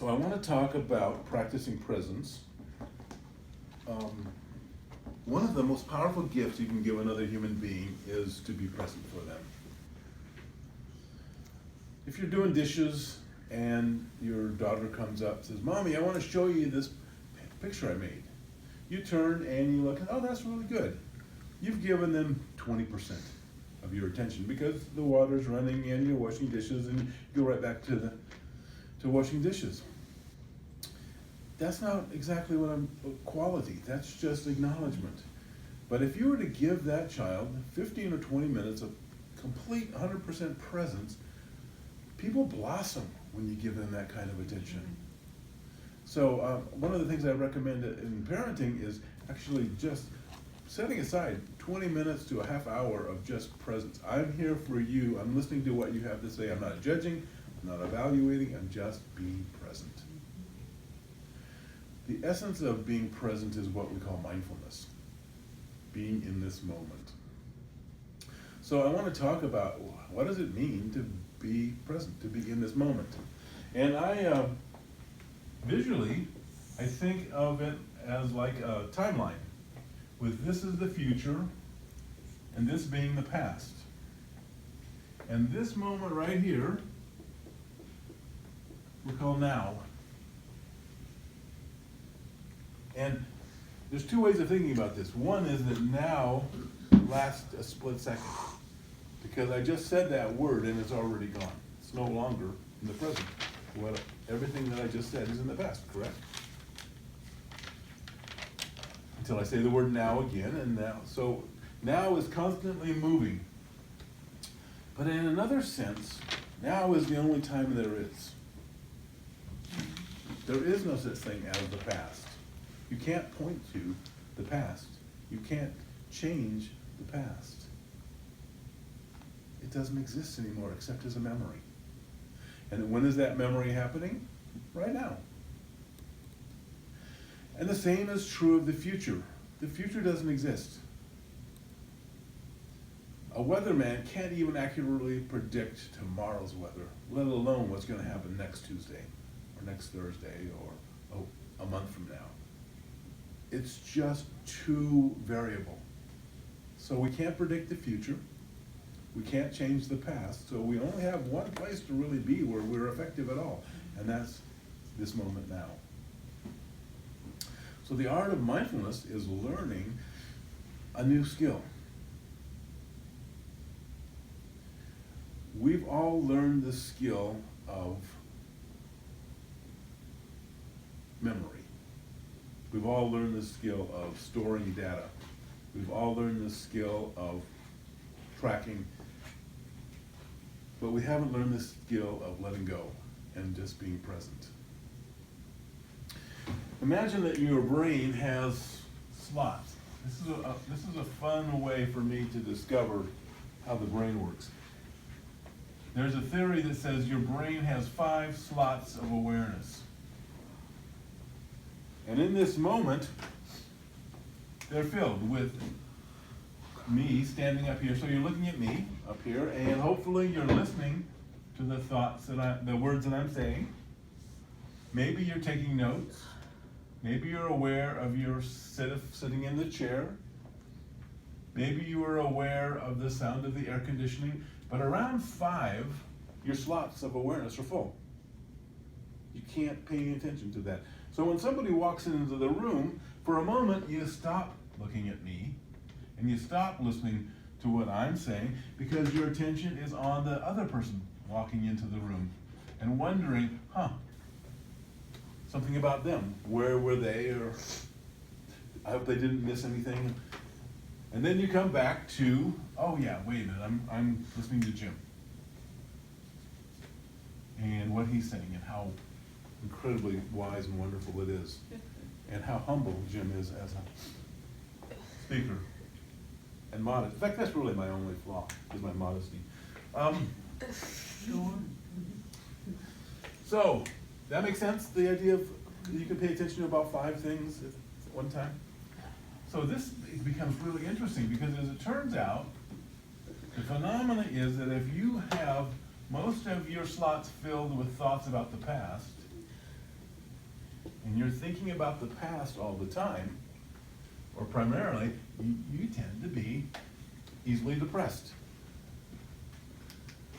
So I want to talk about practicing presence. One of the most powerful gifts you can give another human being is to be present for them. If you're doing dishes and your daughter comes up and says, "Mommy, I want to show you this picture I made." You turn and you look, "Oh, that's really good." You've given them 20% of your attention because the water's running and you're washing dishes and you go right back to washing dishes. That's not exactly what I'm quality. That's just acknowledgement. But if you were to give that child 15 or 20 minutes of complete 100% presence, people blossom when you give them that kind of attention. So one of the things I recommend in parenting is actually just setting aside 20 minutes to a half hour of just presence. I'm here for you. I'm listening to what you have to say. I'm not judging. I'm not evaluating. I'm just being present. The essence of being present is what we call mindfulness, being in this moment. So I want to talk about what does it mean to be present, to be in this moment. And I visually, I think of it as like a timeline, with this is the future, and this being the past. And this moment right here, we call now. And there's two ways of thinking about this. One is that now lasts a split second, because I just said that word and it's already gone. It's no longer in the present. Everything that I just said is in the past, correct? Until I say the word now again, and now. So now is constantly moving. But in another sense, now is the only time there is. There is no such thing as the past. You can't point to the past. You can't change the past. It doesn't exist anymore except as a memory. And when is that memory happening? Right now. And the same is true of the future. The future doesn't exist. A weatherman can't even accurately predict tomorrow's weather, let alone what's going to happen next Tuesday or next Thursday or a month from now. It's just too variable. So we can't predict the future. We can't change the past. So we only have one place to really be where we're effective at all, and that's this moment now. So the art of mindfulness is learning a new skill. We've all learned the skill of memory. We've all learned the skill of storing data. We've all learned the skill of tracking. But we haven't learned the skill of letting go and just being present. Imagine that your brain has slots. This is a fun way for me to discover how the brain works. There's a theory that says your brain has 5 slots of awareness. And in this moment, they're filled with me standing up here. So you're looking at me up here, and hopefully you're listening to the thoughts the words that I'm saying. Maybe you're taking notes. Maybe you're aware of your sitting in the chair. Maybe you are aware of the sound of the air conditioning. But around 5, your slots of awareness are full. You can't pay attention to that. So when somebody walks into the room, for a moment you stop looking at me and you stop listening to what I'm saying, because your attention is on the other person walking into the room and wondering, something about them. Where were they? Or I hope they didn't miss anything. And then you come back to, oh yeah, wait a minute, I'm listening to Jim. And what he's saying and how incredibly wise and wonderful it is. And how humble Jim is as a speaker. And modest. In fact, that's really my only flaw, is my modesty. So, that makes sense? The idea of you can pay attention to about 5 things at one time? So this becomes really interesting, because as it turns out, the phenomena is that if you have most of your slots filled with thoughts about the past, and you're thinking about the past all the time, or primarily, you tend to be easily depressed.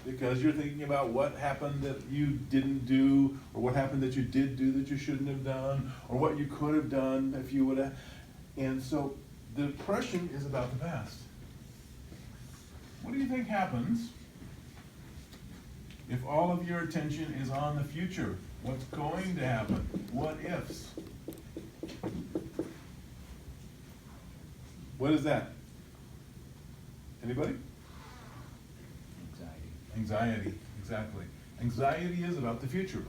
Because you're thinking about what happened that you didn't do, or what happened that you did do that you shouldn't have done, or what you could have done if you would have. And so the depression is about the past. What do you think happens if all of your attention is on the future? What's going to happen? What ifs? What is that? Anybody? Anxiety, exactly. Anxiety is about the future,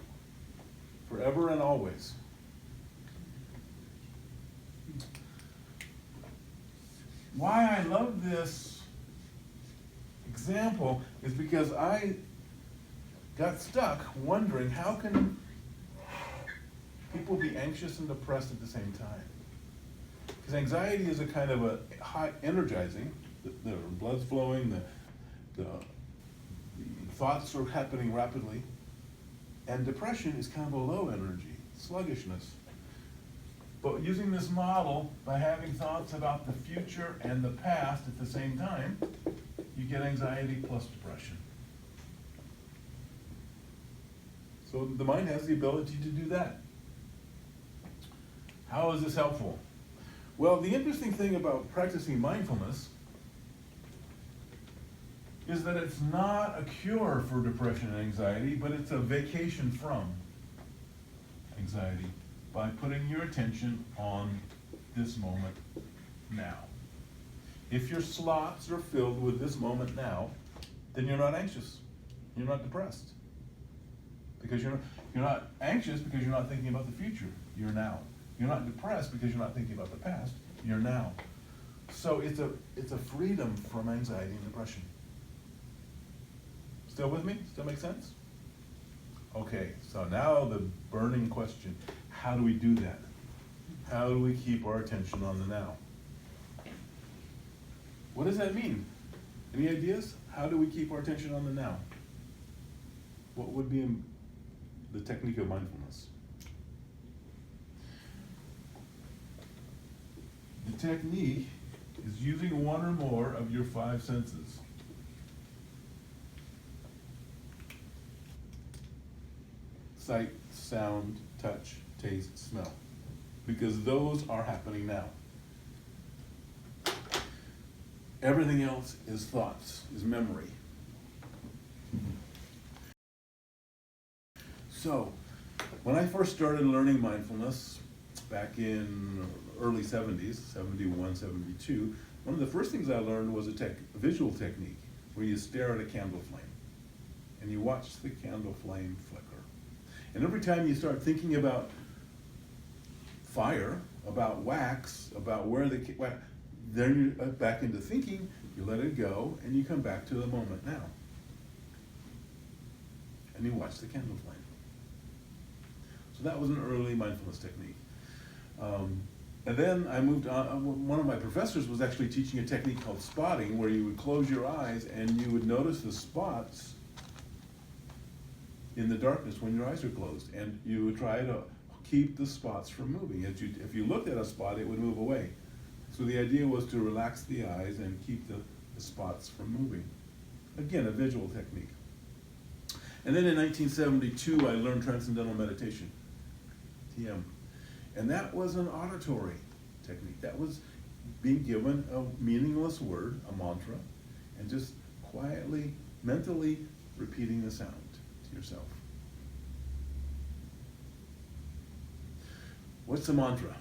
forever and always. Why I love this example is because I got stuck wondering, how can people be anxious and depressed at the same time? Because anxiety is a kind of a high energizing, the blood's flowing, the thoughts are happening rapidly, and depression is kind of a low energy, sluggishness. But using this model, by having thoughts about the future and the past at the same time, you get anxiety plus depression. So the mind has the ability to do that. How is this helpful? Well, the interesting thing about practicing mindfulness is that it's not a cure for depression and anxiety, but it's a vacation from anxiety by putting your attention on this moment now. If your slots are filled with this moment now, then you're not anxious. You're not depressed. Because you're not anxious because you're not thinking about the future. You're now. You're not depressed because you're not thinking about the past. You're now. So it's a freedom from anxiety and depression. Still with me? Still make sense? Okay, so now the burning question, how do we do that? How do we keep our attention on the now? What does that mean? Any ideas? How do we keep our attention on the now? What would be the technique of mindfulness? The technique is using one or more of your five senses. Sight, sound, touch, taste, smell. Because those are happening now. Everything else is thoughts, is memory. So, when I first started learning mindfulness back in early 70s, 71, 72, one of the first things I learned was a visual technique where you stare at a candle flame and you watch the candle flame flicker. And every time you start thinking about fire, about wax, about where the wax, then you're back into thinking, you let it go, and you come back to the moment now. And you watch the candle flame. So that was an early mindfulness technique. And then I moved on. One of my professors was actually teaching a technique called spotting, where you would close your eyes and you would notice the spots in the darkness when your eyes are closed. And you would try to keep the spots from moving. If you looked at a spot, it would move away. So the idea was to relax the eyes and keep the spots from moving. Again, a visual technique. And then in 1972, I learned Transcendental Meditation, TM. And that was an auditory technique. That was being given a meaningless word, a mantra, and just quietly, mentally repeating the sound to yourself. What's a mantra?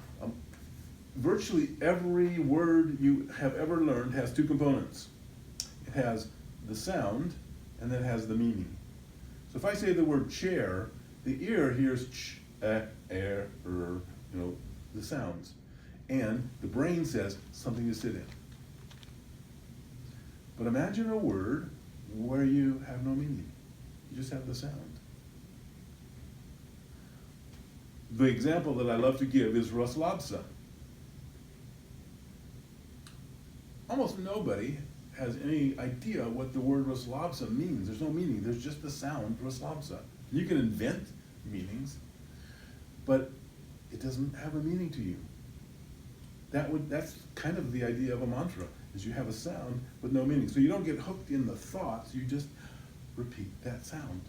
Virtually every word you have ever learned has two components. It has the sound, and then it has the meaning. So if I say the word chair, the ear hears ch, air, the sounds. And the brain says something to sit in. But imagine a word where you have no meaning. You just have the sound. The example that I love to give is Raslabsa. Almost nobody has any idea what the word Raslabsa means. There's no meaning. There's just the sound Raslabsa. You can invent meanings, but it doesn't have a meaning to you. That's kind of the idea of a mantra, is you have a sound with no meaning. So you don't get hooked in the thoughts, you just repeat that sound.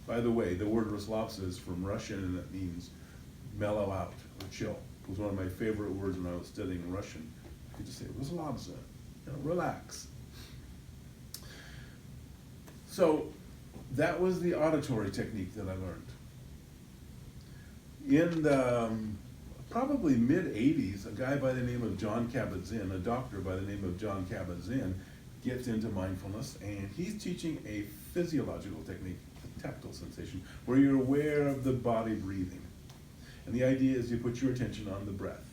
By the way, the word Raslavsa is from Russian, and it means mellow out or chill. It was one of my favorite words when I was studying Russian. I could just say Raslavsa, relax. So that was the auditory technique that I learned. In the probably mid-'80s, a guy by the name of John Kabat-Zinn, a doctor by the name of John Kabat-Zinn, gets into mindfulness, and he's teaching a physiological technique, a tactile sensation, where you're aware of the body breathing. And the idea is you put your attention on the breath.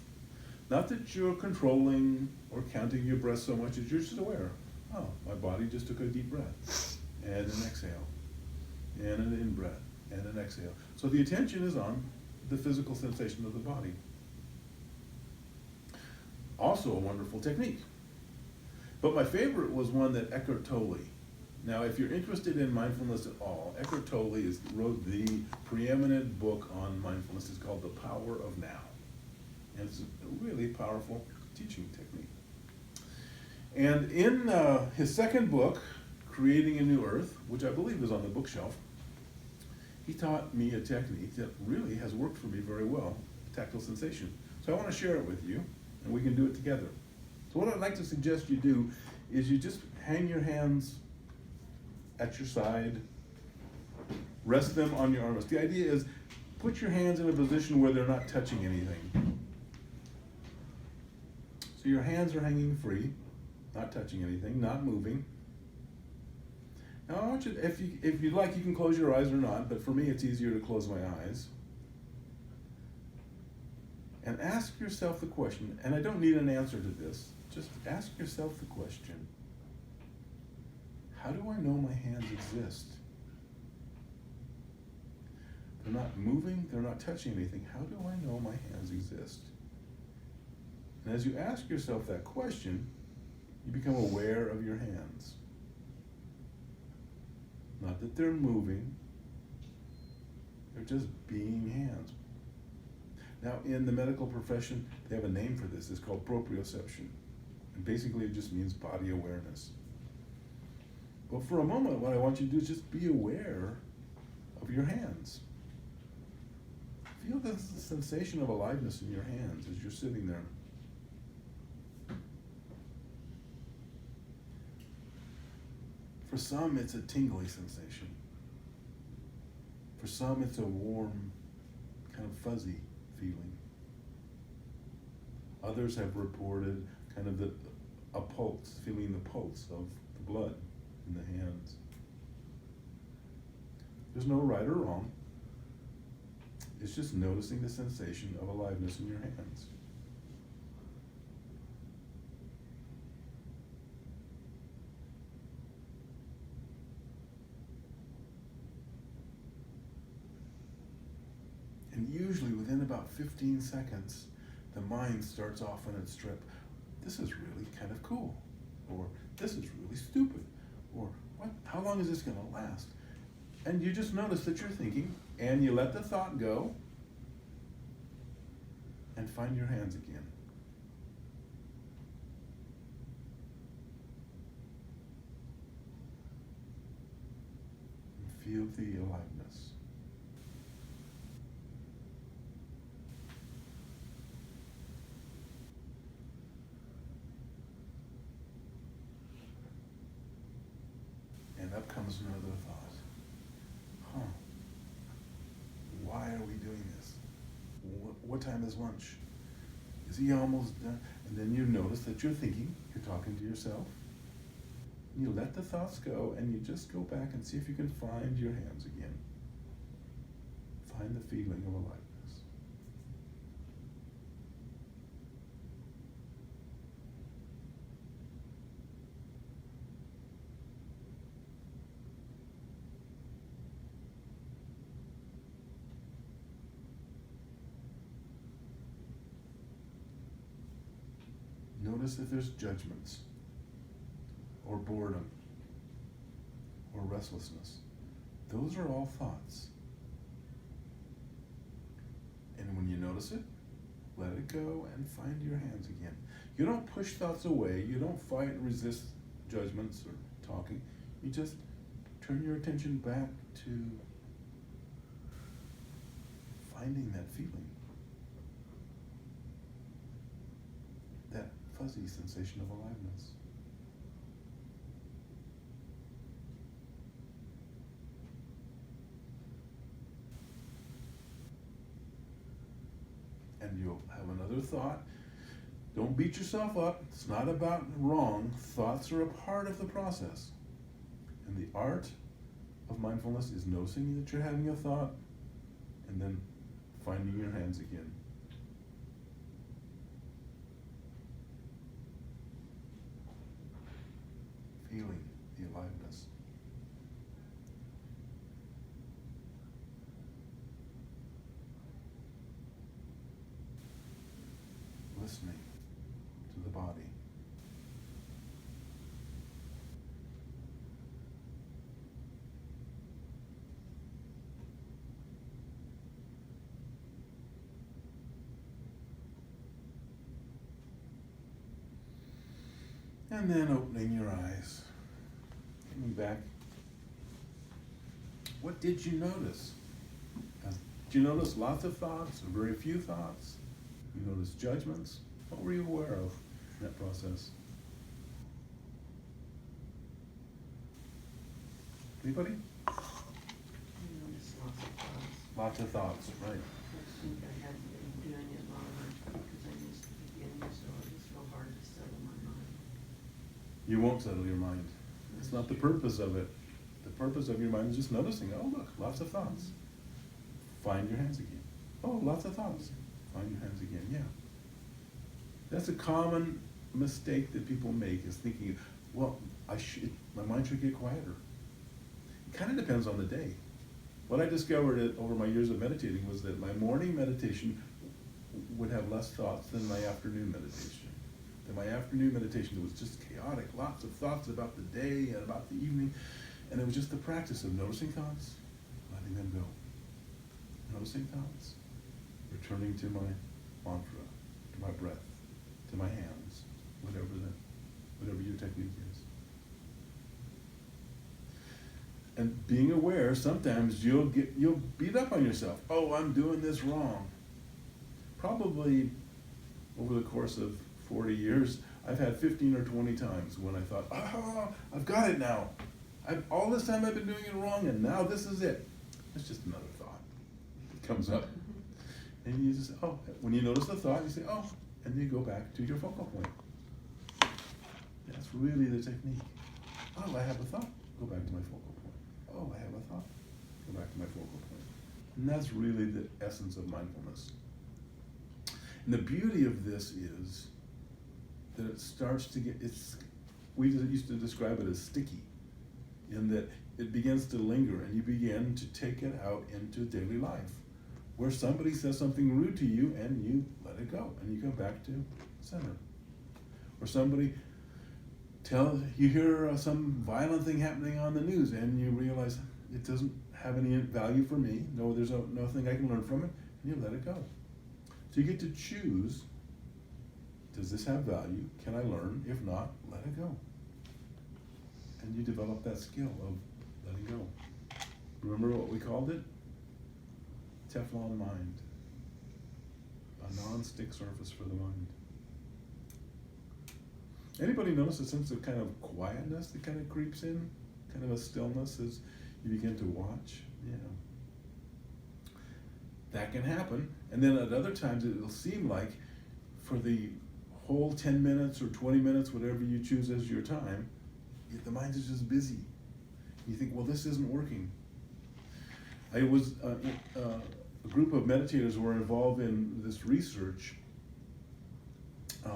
Not that you're controlling or counting your breath so much as you're just aware. Oh, my body just took a deep breath, and an exhale, and an in-breath, and an exhale. So the attention is on the physical sensation of the body. Also a wonderful technique. But my favorite was one that Eckhart Tolle. Now, if you're interested in mindfulness at all, Eckhart Tolle wrote the preeminent book on mindfulness. It's called The Power of Now. And it's a really powerful teaching technique. And in his second book, Creating a New Earth, which I believe is on the bookshelf, he taught me a technique that really has worked for me very well, tactile sensation. So I want to share it with you, and we can do it together. So what I'd like to suggest you do is you just hang your hands at your side, rest them on your armrest. The idea is put your hands in a position where they're not touching anything. So your hands are hanging free, not touching anything, not moving. Now I want you, if you'd like, you can close your eyes or not, but for me it's easier to close my eyes. And ask yourself the question, and I don't need an answer to this, just ask yourself the question, how do I know my hands exist? They're not moving, they're not touching anything. How do I know my hands exist? And as you ask yourself that question, you become aware of your hands. Not that they're moving, they're just being hands. Now, in the medical profession, they have a name for this. It's called proprioception. And basically, it just means body awareness. Well, for a moment, what I want you to do is just be aware of your hands. Feel the sensation of aliveness in your hands as you're sitting there. For some, it's a tingly sensation. For some, it's a warm, kind of fuzzy feeling. Others have reported kind of a pulse, feeling the pulse of the blood in the hands. There's no right or wrong. It's just noticing the sensation of aliveness in your hands. And usually within about 15 seconds, the mind starts off on its trip. This is really kind of cool. Or this is really stupid. Or what? How long is this going to last? And you just notice that you're thinking, and you let the thought go, and find your hands again. And feel the aliveness. And up comes another thought. Why are we doing this? What time is lunch? Is he almost done? And then you notice that you're thinking, you're talking to yourself. You let the thoughts go, and you just go back and see if you can find your hands again. Find the feeling of aliveness. Notice if there's judgments, or boredom, or restlessness. Those are all thoughts. And when When you notice it, let it go and find your hands again. You don't push thoughts away. You don't fight and resist judgments or talking. You just turn your attention back to finding that feeling, that fuzzy sensation of aliveness. And you'll have another thought. Don't beat yourself up. It's not about wrong. Thoughts are a part of the process. And the art of mindfulness is noticing that you're having a thought and then finding your hands again. Feeling the aliveness. Listening to the body. And then opening your eyes. Coming back. What did you notice? Did you notice lots of thoughts or very few thoughts? You noticed judgments? What were you aware of in that process? Anybody? I noticed lots of thoughts. Lots of thoughts, right. I think I hadn't been doing it long enough because I missed the beginning, so it was real hard to settle my mind. You won't settle your mind. It's not the purpose of it. The purpose of your mind is just noticing, oh look, lots of thoughts. Find your hands again. Oh, lots of thoughts. Find your hands again, yeah. That's a common mistake that people make, is thinking, well, my mind should get quieter. It kind of depends on the day. What I discovered over my years of meditating was that my morning meditation would have less thoughts than my afternoon meditation. That my afternoon meditation was just chaotic, lots of thoughts about the day and about the evening, and it was just the practice of noticing thoughts, letting them go. Noticing thoughts, returning to my mantra, to my breath, to my hands, whatever your technique is. And being aware, sometimes you'll beat up on yourself. Oh, I'm doing this wrong. Probably over the course of 40 years, I've had 15 or 20 times when I thought, I've got it now. All this time I've been doing it wrong, and now this is it. It's just another thought. It comes up. And you just, when you notice the thought, you say, and then you go back to your focal point. That's really the technique. Oh, I have a thought. Go back to my focal point. Oh, I have a thought. Go back to my focal point. And that's really the essence of mindfulness. And the beauty of this is that it starts to get, we used to describe it as sticky, in that it begins to linger and you begin to take it out into daily life, where somebody says something rude to you and you let it go and you come back to center. Or somebody you hear some violent thing happening on the news and you realize it doesn't have any value for me, there's nothing I can learn from it, and you let it go. So you get to choose, does this have value? Can I learn? If not, let it go. And you develop that skill of letting go. Remember what we called it? Teflon mind. A non-stick surface for the mind. Anybody notice a sense of kind of quietness that kind of creeps in? Kind of a stillness as you begin to watch? Yeah. That can happen. And then at other times it'll seem like for the whole 10 minutes or 20 minutes, whatever you choose as your time, the mind is just busy. You think, well, this isn't working. I was, a group of meditators were involved in this research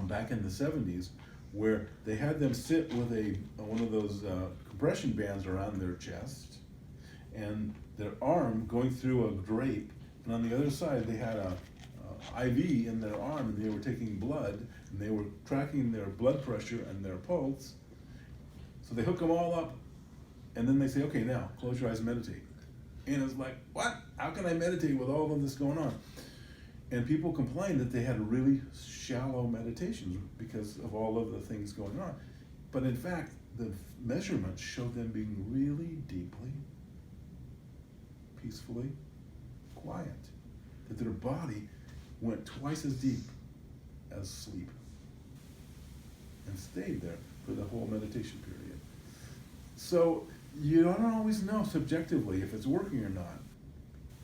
back in the 70s, where they had them sit with one of those compression bands around their chest and their arm going through a drape, and on the other side they had a IV in their arm, and they were taking blood and they were tracking their blood pressure and their pulse. So they hook them all up and then they say, okay, now close your eyes and meditate. And it's like, what? How can I meditate with all of this going on? And people complained that they had really shallow meditations because of all of the things going on. But in fact, the measurements showed them being really deeply, peacefully quiet. That their body went twice as deep as sleep and stayed there for the whole meditation period. So you don't always know subjectively if it's working or not,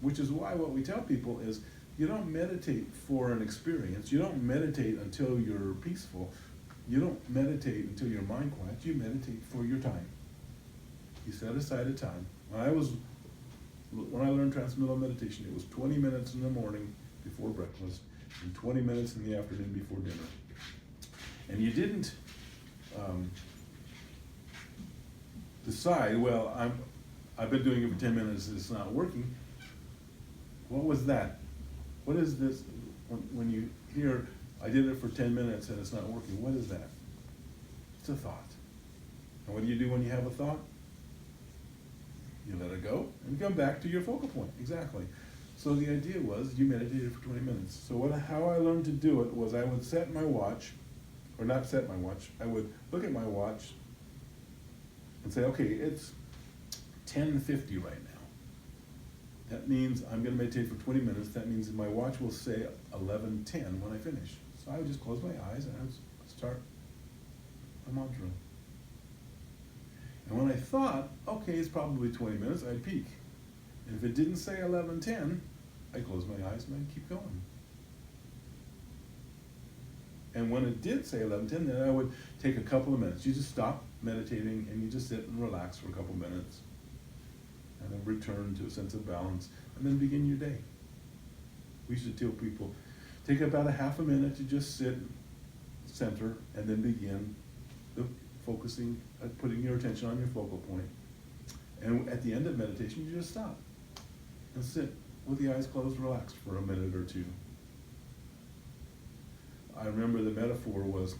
which is why what we tell people is you don't meditate for an experience. You don't meditate until you're peaceful. You don't meditate until your mind quiet. You meditate for your time. You set aside a time. When I learned transcendental meditation, it was 20 minutes in the morning before breakfast and 20 minutes in the afternoon before dinner. And you didn't decide, well, I've been doing it for 10 minutes and it's not working. What was that? What is this? When you hear, I did it for 10 minutes and it's not working, what is that? It's a thought. And what do you do when you have a thought? You let it go and come back to your focal point. Exactly. So the idea was you meditated for 20 minutes. So how I learned to do it was I would set my watch, or not set my watch, I would look at my watch and say, okay, it's 10:50 right now. That means I'm going to meditate for 20 minutes. That means my watch will say 11:10 when I finish. So I would just close my eyes and I would start a mantra. And when I thought, okay, it's probably 20 minutes, I'd peek. And if it didn't say 11:10, I'd close my eyes and I'd keep going. And when it did say 11:10, then I would take a couple of minutes. You just stop meditating and you just sit and relax for a couple of minutes. And then return to a sense of balance, and then begin your day. We used to tell people, take about a half a minute to just sit, center, and then begin the focusing, putting your attention on your focal point. And at the end of meditation, you just stop and sit with the eyes closed, relaxed for a minute or two. I remember the metaphor was,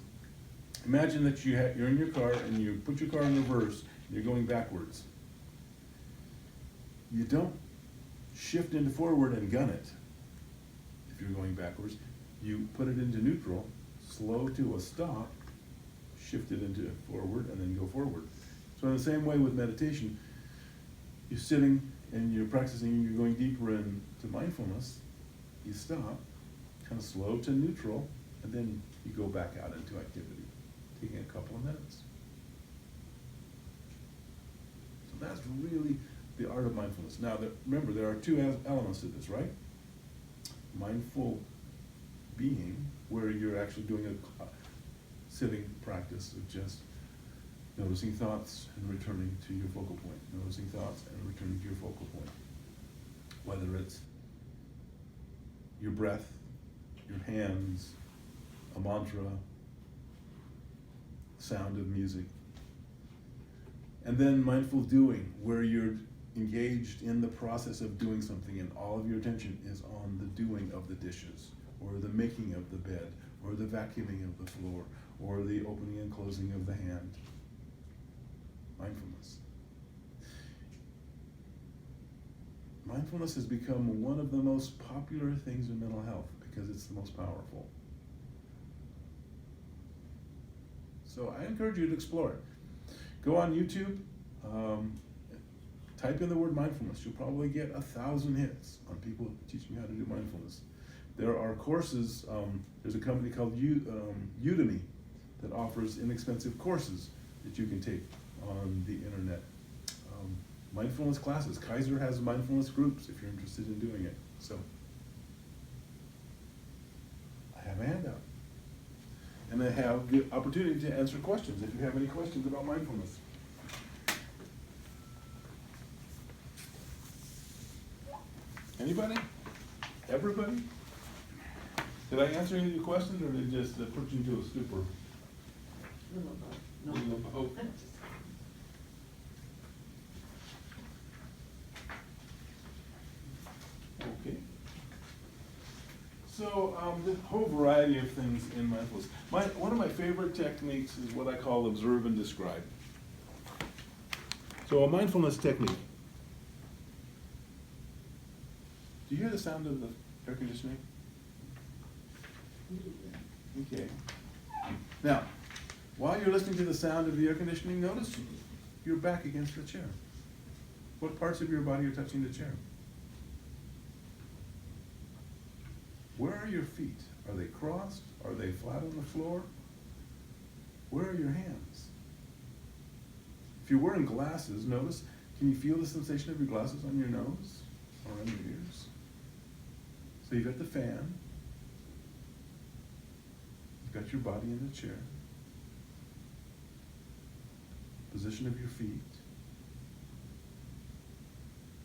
imagine that you're in your car and you put your car in reverse and you're going backwards. You don't shift into forward and gun it if you're going backwards. You put it into neutral, slow to a stop, shift it into forward, and then go forward. So in the same way with meditation, you're sitting and you're practicing and you're going deeper into mindfulness, you stop, kind of slow to neutral, and then you go back out into activity, taking a couple of minutes. So that's really the art of mindfulness. Now, remember, there are two elements to this, right? Mindful being, where you're actually doing a sitting practice of just noticing thoughts and returning to your focal point. Noticing thoughts and returning to your focal point. Whether it's your breath, your hands, a mantra, sound of music. And then mindful doing, where you're engaged in the process of doing something and all of your attention is on the doing of the dishes, or the making of the bed, or the vacuuming of the floor, or the opening and closing of the hand. Mindfulness. Mindfulness has become one of the most popular things in mental health because it's the most powerful. So I encourage you to explore it. Go on YouTube, type in the word mindfulness. You'll probably get 1,000 hits on people teaching you how to do mindfulness. There are courses, there's a company called Udemy that offers inexpensive courses that you can take on the internet. Mindfulness classes. Kaiser has mindfulness groups if you're interested in doing it. So, I have a handout. And I have the opportunity to answer questions if you have any questions about mindfulness. Anybody? Everybody? Did I answer any of your questions, or did it just put you into a stupor? No. Oh. Okay. So the whole variety of things in mindfulness. One of my favorite techniques is what I call observe and describe. So a mindfulness technique. Do you hear the sound of the air conditioning? Okay. Now, while you're listening to the sound of the air conditioning, notice your back against the chair. What parts of your body are touching the chair? Where are your feet? Are they crossed? Are they flat on the floor? Where are your hands? If you're wearing glasses, notice, can you feel the sensation of your glasses on your nose or on your ears? So you've got the fan, you've got your body in the chair, position of your feet,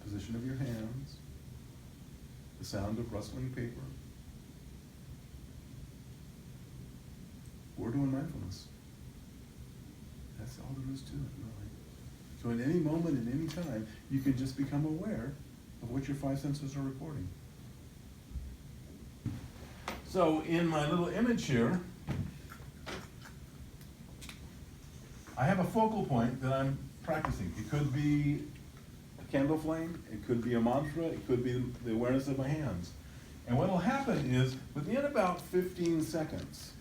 position of your hands, the sound of rustling paper. We're doing mindfulness. That's all there is to it, really. So at any moment, at any time, you can just become aware of what your five senses are recording. So in my little image here, I have a focal point that I'm practicing. It could be a candle flame, it could be a mantra, it could be the awareness of my hands. And what will happen is, within about 15 seconds,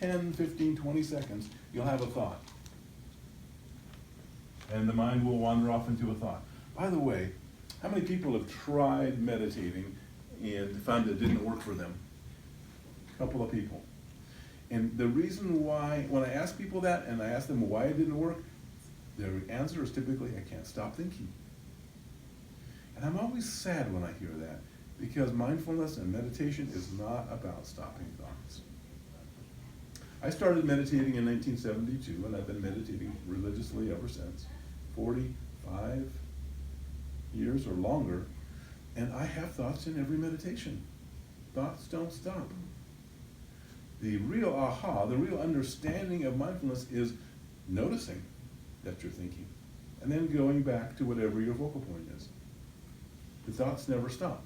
10, 15, 20 seconds, you'll have a thought. And the mind will wander off into a thought. By the way, how many people have tried meditating and found it didn't work for them? A couple of people. And the reason why, when I ask people that, and I ask them why it didn't work, their answer is typically, I can't stop thinking. And I'm always sad when I hear that, because mindfulness and meditation is not about stopping thoughts. I started meditating in 1972, and I've been meditating religiously ever since, 45 years or longer, and I have thoughts in every meditation. Thoughts don't stop. The real aha, the real understanding of mindfulness is noticing that you're thinking, and then going back to whatever your focal point is. The thoughts never stop.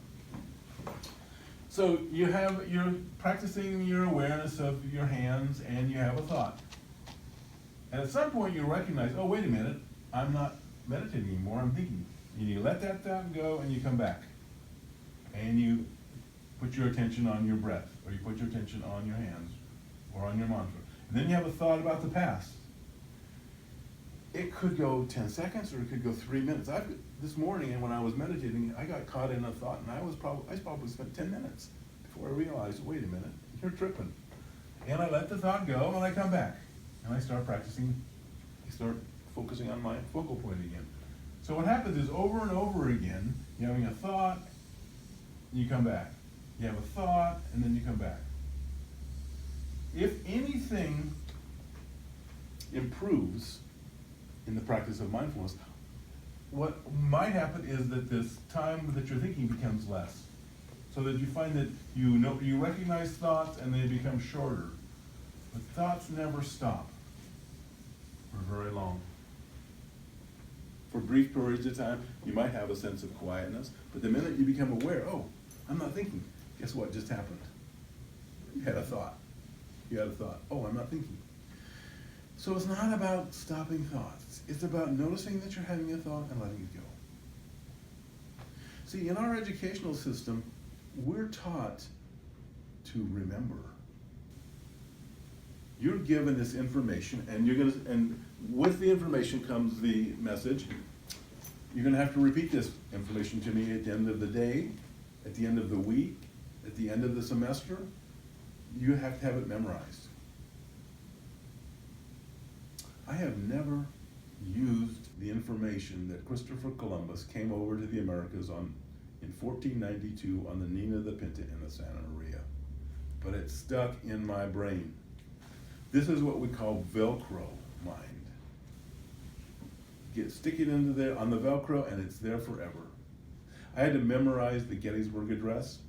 So you're practicing your awareness of your hands, and you have a thought. And at some point you recognize, oh, wait a minute, I'm not meditating anymore, I'm thinking. And you let that thought go, and you come back. And you put your attention on your breath, or you put your attention on your hands, or on your mantra. And then you have a thought about the past. It could go 10 seconds, or it could go 3 minutes. This morning, and when I was meditating, I got caught in a thought, and I probably spent 10 minutes before I realized, wait a minute, you're tripping. And I let the thought go, and I come back. And I start practicing, I start focusing on my focal point again. So what happens is, over and over again, you're having a thought, you come back. You have a thought, and then you come back. If anything improves in the practice of mindfulness, what might happen is that this time that you're thinking becomes less. So that you find that you recognize thoughts and they become shorter. But thoughts never stop for very long. For brief periods of time, you might have a sense of quietness, but the minute you become aware, oh, I'm not thinking, guess what just happened? You had a thought. You had a thought. Oh, I'm not thinking. So it's not about stopping thoughts. It's about noticing that you're having a thought and letting it go. See, in our educational system, we're taught to remember. You're given this information, and with the information comes the message. You're going to have to repeat this information to me at the end of the day, at the end of the week, at the end of the semester. You have to have it memorized. I have never used the information that Christopher Columbus came over to the Americas in 1492 on the Nina the Pinta in the Santa Maria, but it stuck in my brain. This is what we call Velcro mind. Stick it into there on the Velcro, and it's there forever. I had to memorize the Gettysburg Address.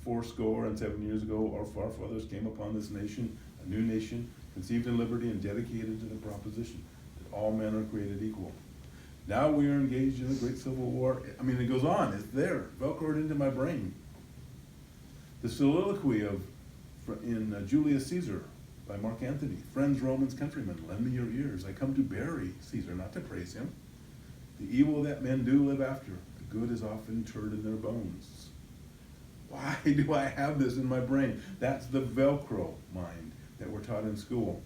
7 years ago, our forefathers came upon this nation, a new nation, conceived in liberty and dedicated to the proposition that all men are created equal. Now we are engaged in the Great Civil War. I mean, it goes on. It's there, Velcroed into my brain. The soliloquy in Julius Caesar by Mark Antony. Friends, Romans, countrymen, lend me your ears. I come to bury Caesar, not to praise him. The evil that men do live after, the good is often interred in their bones. Why do I have this in my brain? That's the Velcro mind that we're taught in school.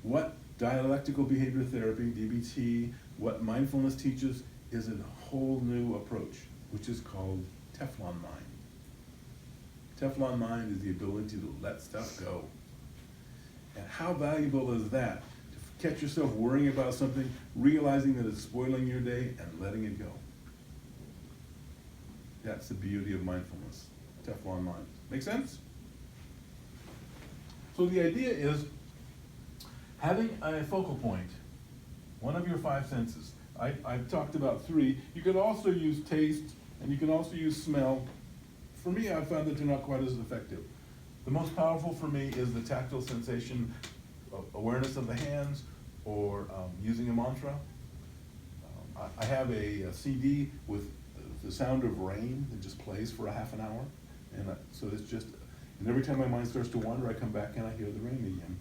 What dialectical behavior therapy, DBT, what mindfulness teaches is a whole new approach, which is called Teflon mind. Teflon mind is the ability to let stuff go. And how valuable is that? To catch yourself worrying about something, realizing that it's spoiling your day, and letting it go. That's the beauty of mindfulness. Teflon mind. Make sense? So the idea is having a focal point, one of your five senses. I've talked about three. You can also use taste, and you can also use smell. For me, I've found that they're not quite as effective. The most powerful for me is the tactile sensation, awareness of the hands, or using a mantra. I have a CD with the sound of rain that just plays for a half an hour. And so it's just, and every time my mind starts to wander, I come back and I hear the rain again.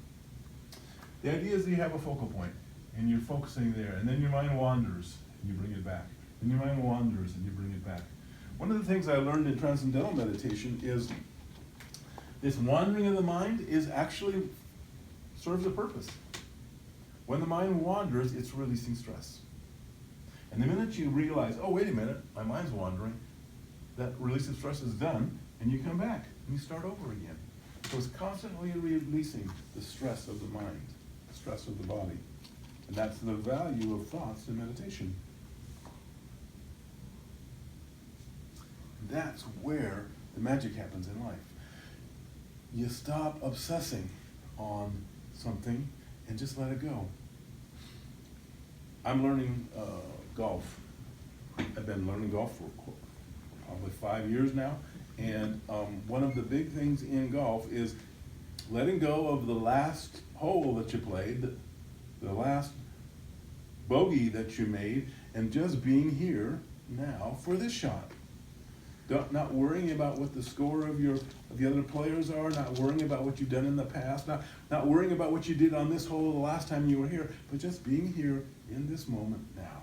The idea is that you have a focal point, and you're focusing there, and then your mind wanders, and you bring it back. And your mind wanders, and you bring it back. One of the things I learned in Transcendental Meditation is this wandering of the mind is actually serves a purpose. When the mind wanders, it's releasing stress. And the minute you realize, oh, wait a minute, my mind's wandering, that release of stress is done, and you come back, and you start over again. So it's constantly releasing the stress of the mind, the stress of the body. And that's the value of thoughts in meditation. That's where the magic happens in life. You stop obsessing on something and just let it go. I'm learning golf. I've been learning golf for probably 5 years now. And one of the big things in golf is letting go of the last hole that you played, the last bogey that you made, and just being here now for this shot. Not worrying about what the score of the other players are, not worrying about what you've done in the past, not worrying about what you did on this hole the last time you were here, but just being here in this moment now.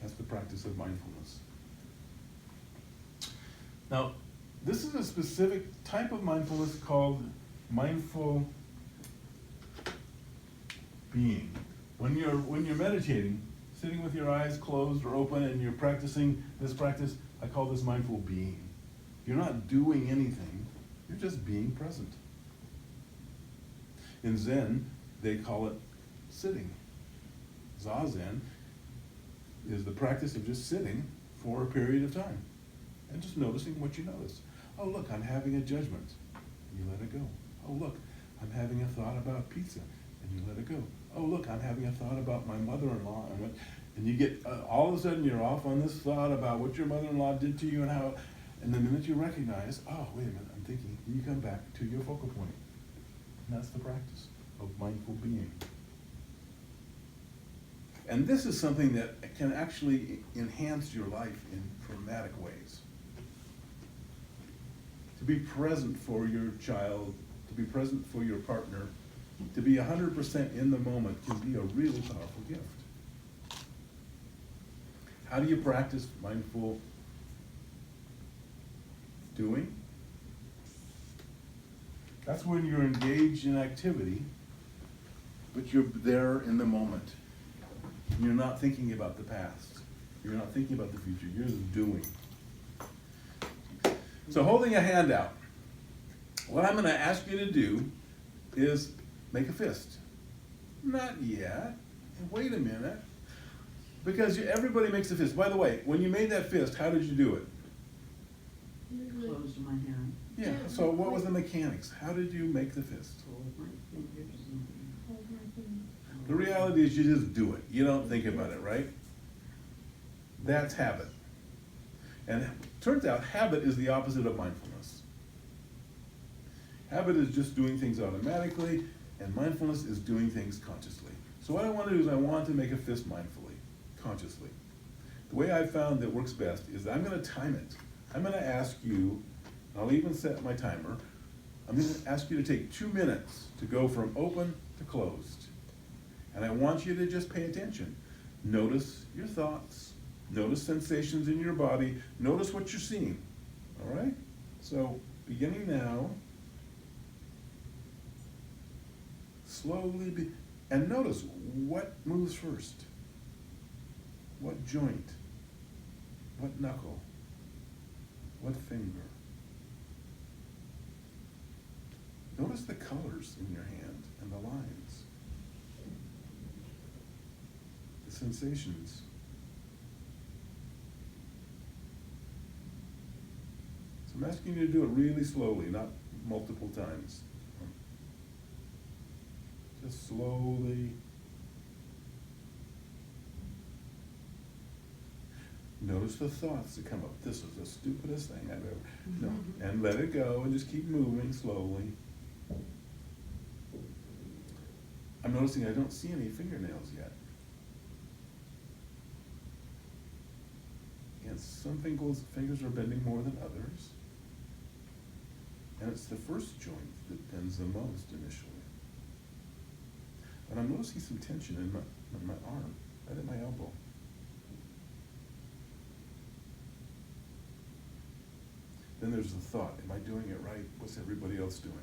That's the practice of mindfulness. Now, this is a specific type of mindfulness called mindful being. When you're meditating, sitting with your eyes closed or open, and you're practicing this practice, I call this mindful being. You're not doing anything, you're just being present. In Zen, they call it sitting. Zazen is the practice of just sitting for a period of time and just noticing what you notice. Oh, look, I'm having a judgment. You let it go. Oh, look, I'm having a thought about pizza, and you let it go. Oh, look, I'm having a thought about my mother-in-law, and you get, all of a sudden you're off on this thought about what your mother-in-law did to you and how, and the minute you recognize, oh, wait a minute, I'm thinking, you come back to your focal point. And that's the practice of mindful being. And this is something that can actually enhance your life in dramatic ways. To be present for your child, to be present for your partner, to be 100% in the moment can be a really powerful gift. How do you practice mindful doing? That's when you're engaged in activity, but you're there in the moment. You're not thinking about the past. You're not thinking about the future. You're just doing. So holding a hand out, what I'm going to ask you to do is make a fist. Not yet. Wait a minute. Because everybody makes a fist. By the way, when you made that fist, how did you do it? Closed my hand. Yeah, so what was the mechanics? How did you make the fist? Hold my fingers in here. The reality is you just do it. You don't think about it, right? That's habit. And it turns out habit is the opposite of mindfulness. Habit is just doing things automatically, and mindfulness is doing things consciously. So what I want to do is I want to make a fist mindfully, consciously. The way I found that works best is I'm going to time it. I'm going to ask you, and I'll even set my timer, I'm going to ask you to take 2 minutes to go from open to closed. And I want you to just pay attention. Notice your thoughts. Notice sensations in your body. Notice what you're seeing. All right? So, beginning now, slowly and notice what moves first. What joint? What knuckle? What finger? Notice the colors in your hand and the lines. The sensations. So I'm asking you to do it really slowly, not multiple times. Just slowly. Notice the thoughts that come up. This is the stupidest thing I've ever. No, and let it go and just keep moving slowly. I'm noticing I don't see any fingernails yet. And some fingers are bending more than others. And it's the first joint that bends the most initially. And I'm noticing some tension in my arm, right at my elbow. Then there's the thought, am I doing it right? What's everybody else doing?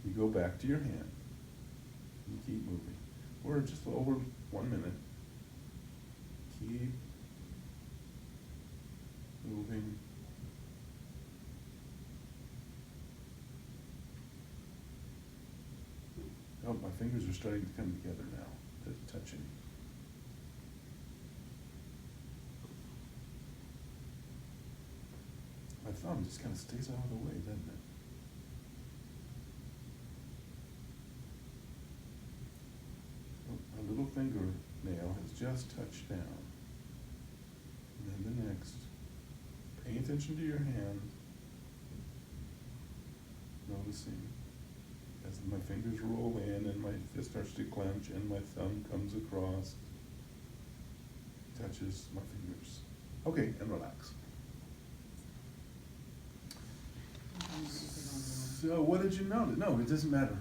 You go back to your hand. You keep moving. We're just over 1 minute. Keep moving. Oh, my fingers are starting to come together now. They're touching. My thumb just kind of stays out of the way, doesn't it? Oh, my little fingernail has just touched down. And then the next. Pay attention to your hand. Noticing as my fingers roll in and my fist starts to clench and my thumb comes across, touches my fingers. Okay, and relax. So what did you notice? No, it doesn't matter.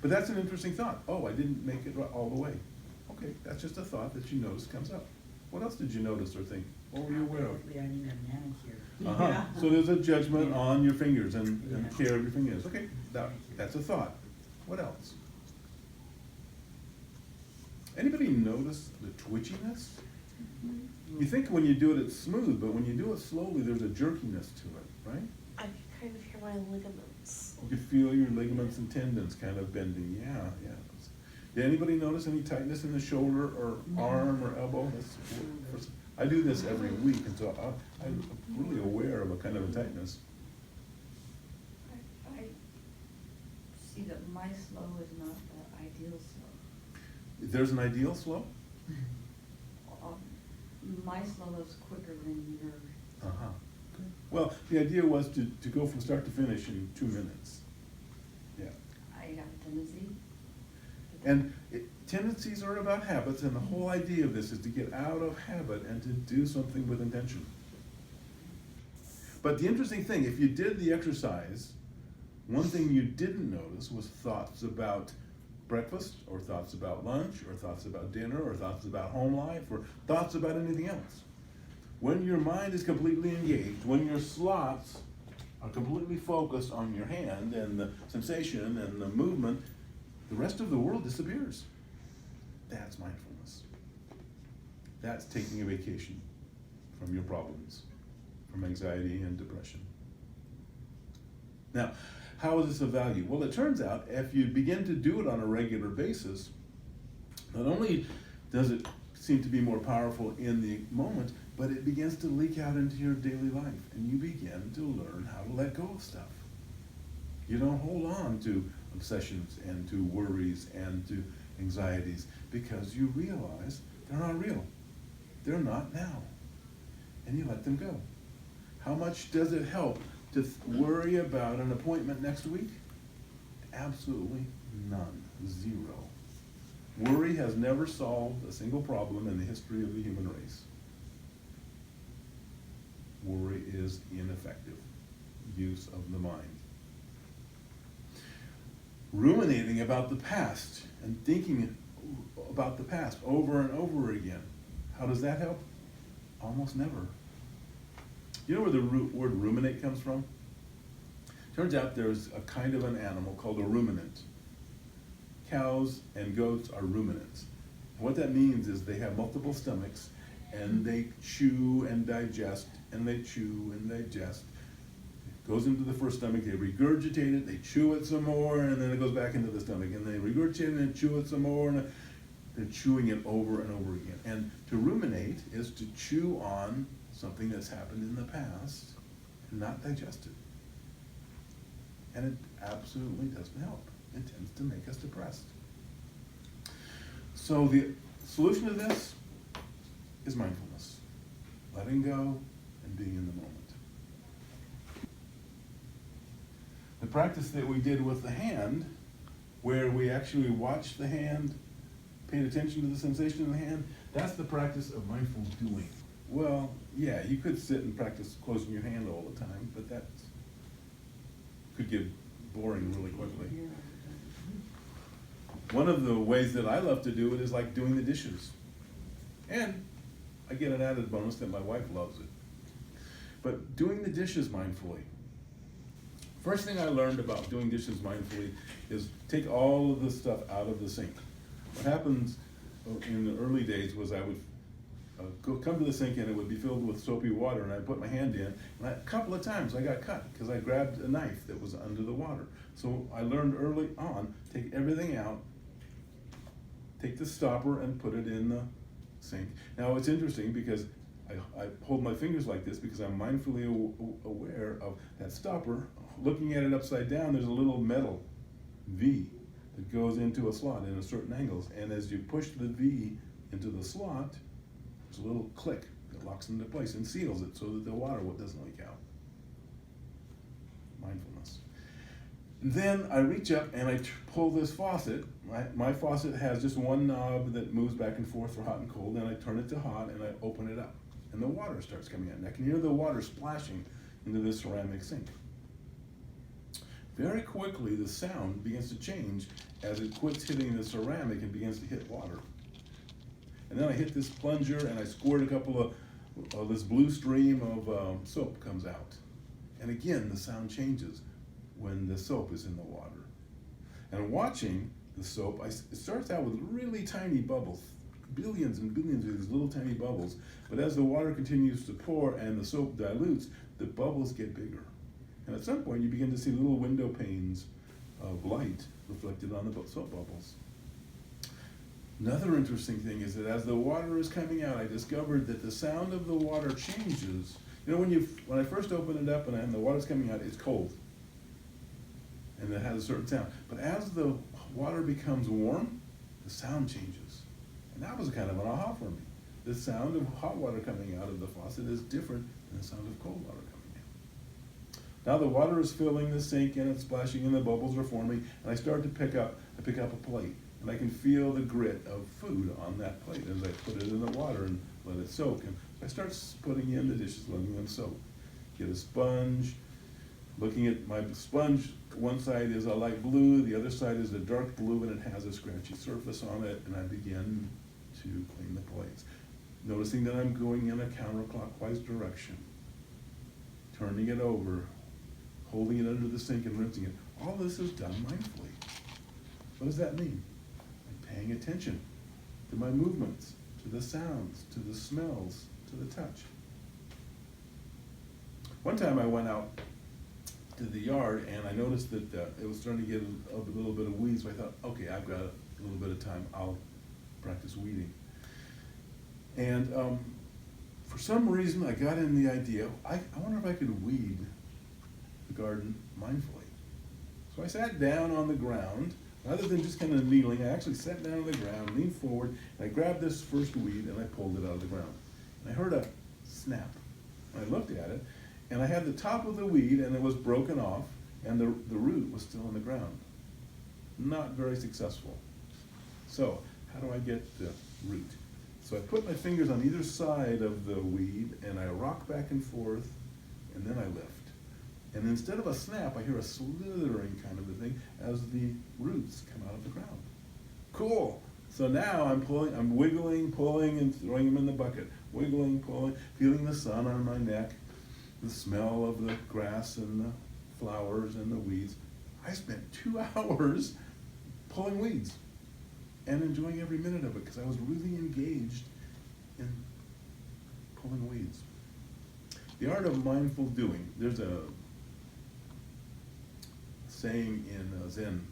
But that's an interesting thought. Oh, I didn't make it all the way. Okay, that's just a thought that you notice comes up. What else did you notice or think? What were you aware of? Basically, I need a manicure. Uh-huh. So there's a judgment Yeah. on your fingers and Yeah. care of your fingers. Okay, that's a thought. What else? Anybody notice the twitchiness? You think when you do it, it's smooth, but when you do it slowly, there's a jerkiness to it, right? I can kind of hear my ligaments. You can feel your ligaments and tendons kind of bending. Yeah. Did anybody notice any tightness in the shoulder or arm or elbow? I do this every week, and so I'm really aware of a kind of a tightness. I see that my slow is not the ideal slow. There's an ideal slow? My slow is quicker than yours. Uh-huh. Well, the idea was to go from start to finish in 2 minutes. Yeah. I have a tendency. And tendencies are about habits, and the whole idea of this is to get out of habit and to do something with intention. But the interesting thing, if you did the exercise, one thing you didn't notice was thoughts about breakfast, or thoughts about lunch, or thoughts about dinner, or thoughts about home life, or thoughts about anything else. When your mind is completely engaged, when your slots are completely focused on your hand and the sensation and the movement, the rest of the world disappears. That's mindfulness. That's taking a vacation from your problems, from anxiety and depression. Now, how is this of value? Well, it turns out if you begin to do it on a regular basis, not only does it seem to be more powerful in the moment, but it begins to leak out into your daily life, and you begin to learn how to let go of stuff. You don't hold on to obsessions and to worries and to anxieties because you realize they're not real. They're not now. And you let them go. How much does it help to worry about an appointment next week? Absolutely none. Zero. Worry has never solved a single problem in the history of the human race. Worry is ineffective use of the mind. Ruminating about the past and thinking about the past over and over again. How does that help? Almost never. You know where the word ruminate comes from? Turns out there's a kind of an animal called a ruminant. Cows and goats are ruminants. What that means is they have multiple stomachs, and they chew and digest, and they chew and digest. It goes into the first stomach, they regurgitate it, they chew it some more, and then it goes back into the stomach, and they regurgitate it and chew it some more, and they're chewing it over and over again. And to ruminate is to chew on something that's happened in the past and not digest it. And it absolutely doesn't help. It tends to make us depressed. So the solution to this is mindfulness. Letting go and being in the moment. The practice that we did with the hand, where we actually watched the hand, paid attention to the sensation in the hand, that's the practice of mindful doing. Well, yeah, you could sit and practice closing your hand all the time, but that could get boring really quickly. One of the ways that I love to do it is like doing the dishes. And I get an added bonus that my wife loves it. But doing the dishes mindfully. First thing I learned about doing dishes mindfully is take all of the stuff out of the sink. What happens in the early days was I would come to the sink and it would be filled with soapy water, and I'd put my hand in, and a couple of times I got cut because I grabbed a knife that was under the water. So I learned early on, take everything out, take the stopper and put it in the sink. Now it's interesting because I hold my fingers like this because I'm mindfully aware of that stopper. Looking at it upside down, there's a little metal V that goes into a slot in a certain angles, and as you push the V into the slot, there's a little click that locks into place and seals it so that the water doesn't leak out. Mindfulness. Then I reach up and I pull this faucet. My faucet has just one knob that moves back and forth for hot and cold, and I turn it to hot and I open it up. And the water starts coming out. And I can hear the water splashing into this ceramic sink. Very quickly, the sound begins to change as it quits hitting the ceramic and begins to hit water. And then I hit this plunger and I squirt a couple of this blue stream of soap comes out. And again, the sound changes when the soap is in the water. And watching the soap, it starts out with really tiny bubbles, billions and billions of these little tiny bubbles. But as the water continues to pour and the soap dilutes, the bubbles get bigger. And at some point, you begin to see little window panes of light reflected on the soap bubbles. Another interesting thing is that as the water is coming out, I discovered that the sound of the water changes. You know, when I first open it up and the water's coming out, it's cold. And it has a certain sound. But as the water becomes warm, the sound changes. And that was kind of an aha for me. The sound of hot water coming out of the faucet is different than the sound of cold water coming out. Now the water is filling the sink and it's splashing and the bubbles are forming, and I start to pick up a plate. And I can feel the grit of food on that plate as I put it in the water and let it soak. And so I start putting in the dishes, letting them soak. Get a sponge. Looking at my sponge, one side is a light blue, the other side is a dark blue, and it has a scratchy surface on it, and I begin to clean the plates. Noticing that I'm going in a counterclockwise direction. Turning it over, holding it under the sink and rinsing it. All this is done mindfully. What does that mean? I'm paying attention to my movements, to the sounds, to the smells, to the touch. One time I went out to the yard and I noticed that it was starting to get a little bit of weeds, so I thought, okay, I've got a little bit of time, I'll practice weeding. And for some reason I got in the idea, I wonder if I could weed the garden mindfully. So I sat down on the ground. Rather than just kind of kneeling, I actually sat down on the ground, leaned forward, and I grabbed this first weed and I pulled it out of the ground. And I heard a snap. And I looked at it, and I had the top of the weed and it was broken off, and the root was still in the ground. Not very successful. So, how do I get the root? So I put my fingers on either side of the weed and I rock back and forth, and then I lift. And instead of a snap, I hear a slithering kind of a thing as the roots come out of the ground. Cool. So now I'm wiggling, pulling, and throwing them in the bucket. Wiggling, pulling, feeling the sun on my neck. the smell of the grass and the flowers and the weeds. I spent 2 hours pulling weeds and enjoying every minute of it because I was really engaged in pulling weeds. The art of mindful doing. There's a saying in Zen,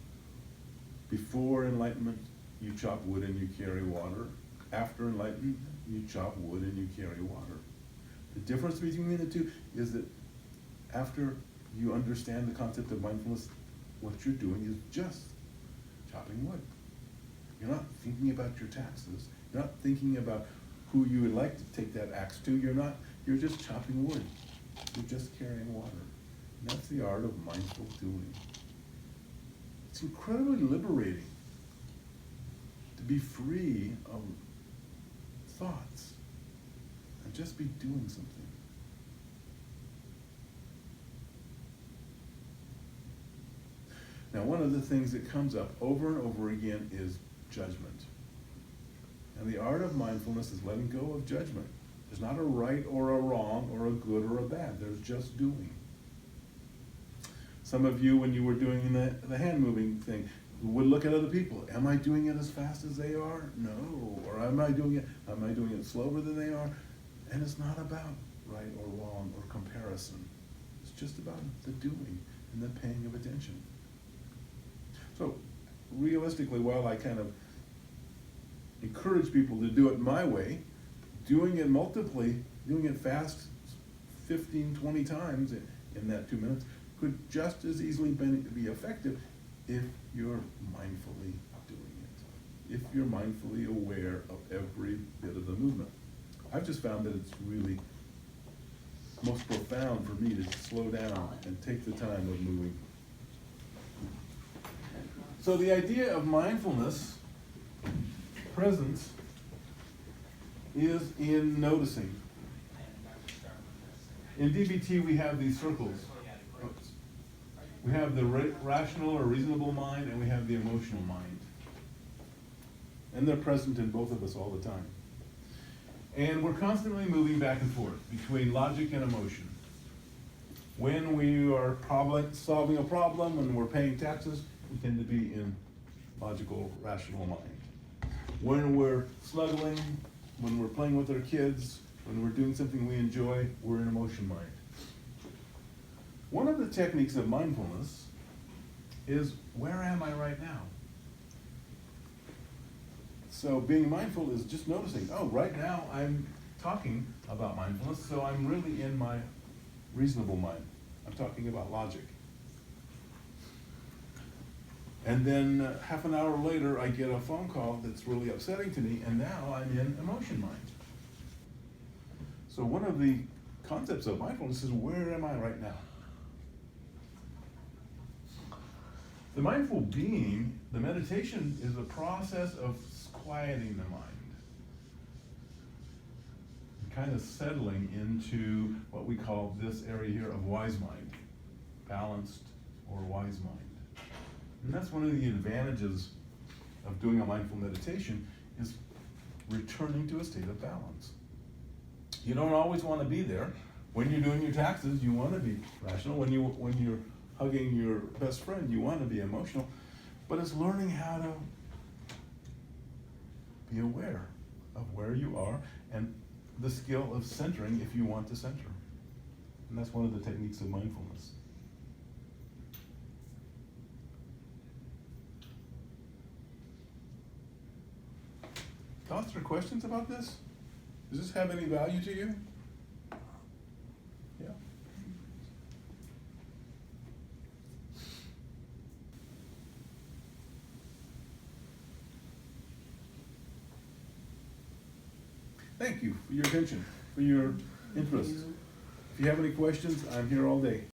before enlightenment, you chop wood and you carry water. After enlightenment, you chop wood and you carry water. The difference between the two is that after you understand the concept of mindfulness, what you're doing is just chopping wood. You're not thinking about your taxes. You're not thinking about who you would like to take that axe to. You're just chopping wood. You're just carrying water. And that's the art of mindful doing. It's incredibly liberating to be free of thoughts and just be doing something. Now, one of the things that comes up over and over again is judgment. And the art of mindfulness is letting go of judgment. There's not a right or a wrong or a good or a bad. There's just doing. Some of you, when you were doing the hand moving thing, would look at other people. Am I doing it as fast as they are? No. Or am I doing it slower than they are? And it's not about right or wrong or comparison. It's just about the doing and the paying of attention. So realistically, while I kind of encourage people to do it my way, doing it multiply, doing it fast 15, 20 times in that 2 minutes could just as easily be effective if you're mindfully doing it, if you're mindfully aware of every bit of the movement. I've just found that it's really most profound for me to slow down and take the time of moving. So the idea of mindfulness, presence, is in noticing. In DBT we have these circles. We have the rational or reasonable mind, and we have the emotional mind. And they're present in both of us all the time. And we're constantly moving back and forth between logic and emotion. When we are solving a problem, when we're paying taxes, we tend to be in logical, rational mind. When we're snuggling, when we're playing with our kids, when we're doing something we enjoy, we're in emotion mind. One of the techniques of mindfulness is, where am I right now? So being mindful is just noticing, oh, right now I'm talking about mindfulness, so I'm really in my reasonable mind. I'm talking about logic. And then half an hour later, I get a phone call that's really upsetting to me, and now I'm in emotion mind. So one of the concepts of mindfulness is, where am I right now? The mindful being, the meditation, is a process of quieting the mind. Kind of settling into what we call this area here of wise mind, balanced or wise mind. And that's one of the advantages of doing a mindful meditation, is returning to a state of balance. You don't always want to be there. When you're doing your taxes, you want to be rational. When you're hugging your best friend, you want to be emotional. But it's learning how to be aware of where you are, and the skill of centering if you want to center. And that's one of the techniques of mindfulness. Thoughts or questions about this? Does this have any value to you? Yeah. Thank you for your attention, for your interest. If you have any questions, I'm here all day.